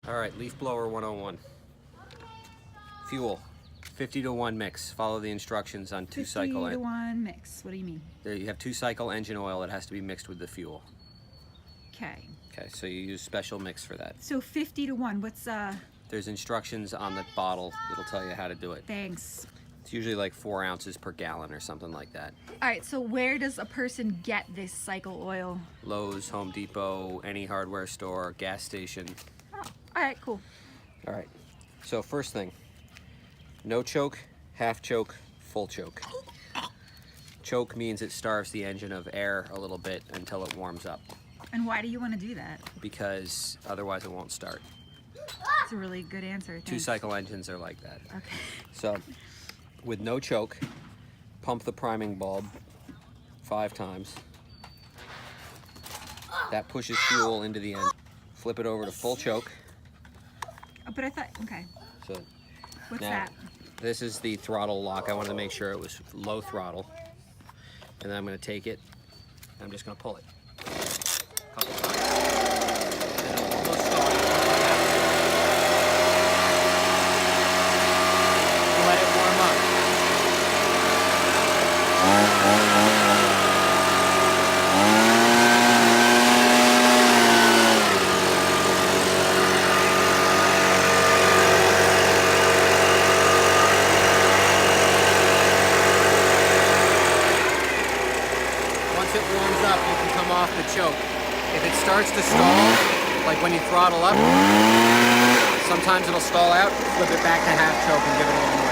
All right, leaf blower 101. Fuel, 50-to-1 mix. Follow the instructions on 2-cycle. 50-to-1 mix. What do you mean? There you have 2-cycle engine oil that has to be mixed with the fuel. Okay. Okay, so you use special mix for that. So 50-to-1. What's There's instructions on the bottle that'll tell you how to do it. Thanks. It's usually like 4 ounces per gallon or something like that. All right. So where does a person get this cycle oil? Lowe's, Home Depot, any hardware store, gas station. Oh, all right. Cool. All right. So first thing, no choke, half choke, full choke. Choke means it starves the engine of air a little bit until it warms up, And why do you want to do that? because otherwise it won't start. That's a really good answer. Thanks. 2-cycle engines are like that. Okay. So with no choke, pump the priming bulb 5 times. That pushes fuel into the end. Flip it over to full choke. Oh, but I thought. Okay. So What's now, that? this is the throttle lock. I wanted to make sure it was low throttle. And then I'm going to take it. I'm just going to pull it. A couple times. And it'll almost start. Let it warm up. Once it warms up, you can come off the choke. If it starts to stall, like when you throttle up, sometimes it'll stall out, flip it back to half choke and give it a little more.